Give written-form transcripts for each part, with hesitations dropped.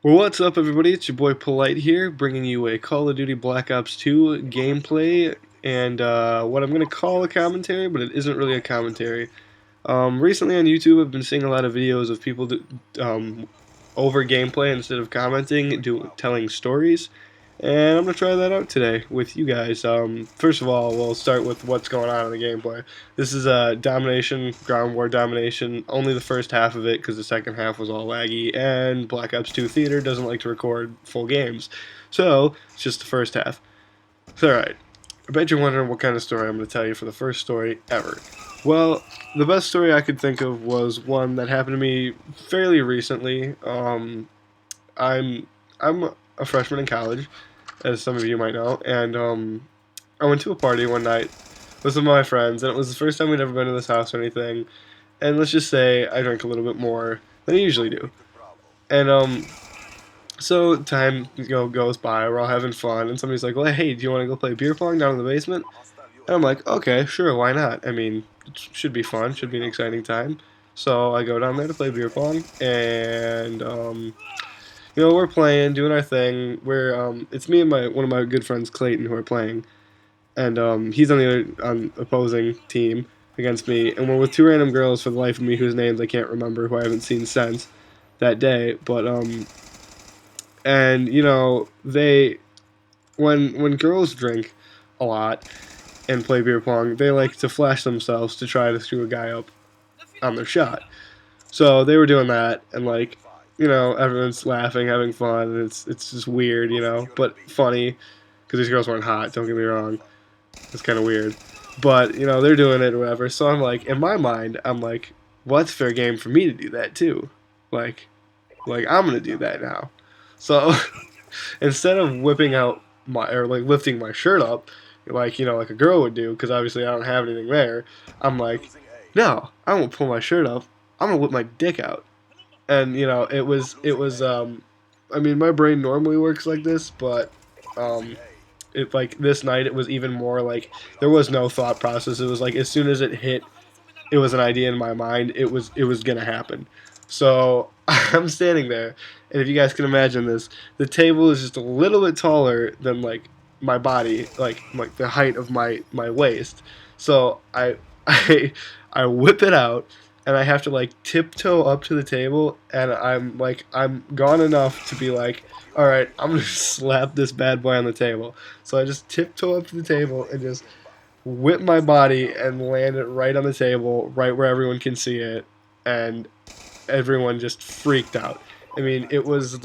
Well, what's up, everybody? It's your boy Polite here, bringing you a Call of Duty Black Ops 2 gameplay and what I'm going to call a commentary, but it isn't really a commentary. Recently on YouTube, I've been seeing a lot of videos of people over gameplay instead of commenting, telling stories, and I'm going to try that out today with you guys. First of all, we'll start with what's going on in the gameplay. This is domination, ground war domination, only the first half of it because the second half was all laggy, and Black Ops 2 Theater doesn't like to record full games. So, it's just the first half. So, alright. I bet you're wondering what kind of story I'm going to tell you for the first story ever. Well, the best story I could think of was one that happened to me fairly recently. I'm a freshman in college, as some of you might know, and I went to a party one night with some of my friends, and it was the first time we'd ever been to this house or anything. And let's just say I drank a little bit more than I usually do. And so time goes by, we're all having fun, and somebody's like, "Well, hey, do you want to go play beer pong down in the basement?" And I'm like, "Okay, sure, why not? I mean, it should be fun, should be an exciting time." So I go down there to play beer pong, and we're playing, doing our thing. It's me and one of my good friends, Clayton, who are playing, and he's on the opposing team against me, and we're with two random girls for the life of me whose names I can't remember, who I haven't seen since that day. But and they when girls drink a lot and play beer pong, they like to flash themselves to try to screw a guy up on their shot. So they were doing that, and everyone's laughing, having fun, and it's just weird, but funny because these girls weren't hot. Don't get me wrong, it's kind of weird, but they're doing it or whatever. So I'm like, in my mind, I'm like, well, that's fair game for me to do that too, like I'm gonna do that now. So instead of whipping out like lifting my shirt up, like a girl would do, because obviously I don't have anything there. I'm like, no, I won't pull my shirt up. I'm gonna whip my dick out. And it was. I mean, my brain normally works like this, but like this night, it was even more like there was no thought process. It was like as soon as it hit, it was an idea in my mind. It was gonna happen. So I'm standing there, and if you guys can imagine this, the table is just a little bit taller than like my body, like the height of my waist. So I whip it out, and I have to like tiptoe up to the table, and I'm gone enough to be like, all right, I'm gonna slap this bad boy on the table. So I just tiptoe up to the table and just whip my body and land it right on the table, right where everyone can see it, and everyone just freaked out. I mean, it was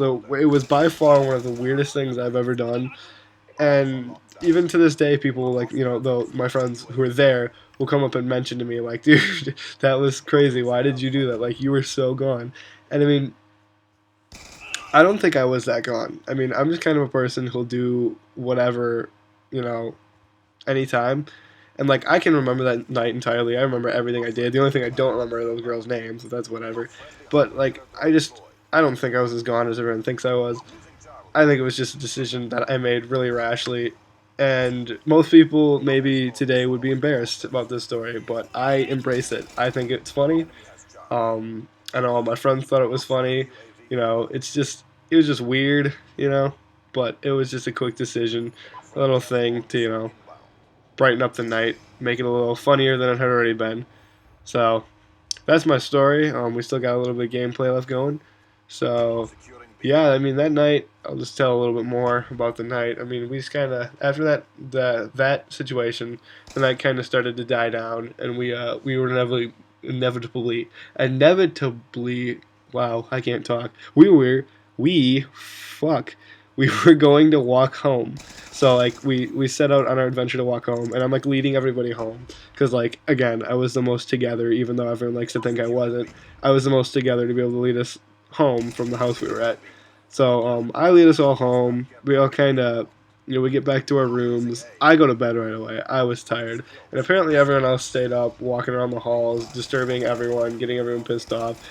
by far one of the weirdest things I've ever done, and even to this day, people like though my friends who are there will come up and mention to me like, dude, that was crazy. Why did you do that? Like, you were so gone. And I mean, I don't think I was that gone. I mean, I'm just kind of a person who'll do whatever, you know, anytime. And like I can remember that night entirely. I remember everything I did. The only thing I don't remember are those girls' names. But that's whatever. But like I don't think I was as gone as everyone thinks I was. I think it was just a decision that I made really rashly. And most people maybe today would be embarrassed about this story, but I embrace it. I think it's funny. I know all my friends thought it was funny. It was just weird, but it was just a quick decision, a little thing to brighten up the night, make it a little funnier than it had already been. So that's my story. We still got a little bit of gameplay left going. So yeah, I mean that night, I'll just tell a little bit more about the night. I mean, we just kind of after that situation, the night kind of started to die down, and we were inevitably wow, I can't talk. We were going to walk home. So like we set out on our adventure to walk home, and I'm like leading everybody home because like again I was the most together, even though everyone likes to think I wasn't. I was the most together to be able to lead us home from the house we were at. So I lead us all home. We all kind of we get back to our rooms. I go to bed right away. I was tired, and apparently everyone else stayed up, walking around the halls, disturbing everyone, getting everyone pissed off,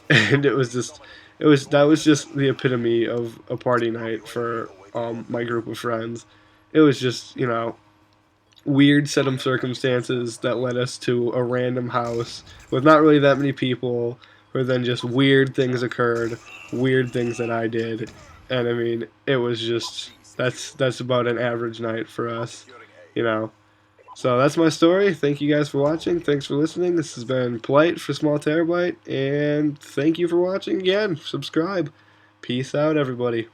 and that was just the epitome of a party night for my group of friends. It was just weird set of circumstances that led us to a random house with not really that many people, where then just weird things occurred. weird things that I did, and I mean, it was just that's about an average night for us, you know. So that's my story. Thank you guys for watching. Thanks for listening. This has been Polite for Small Terabyte, and thank you for watching again. Subscribe. Peace out, everybody.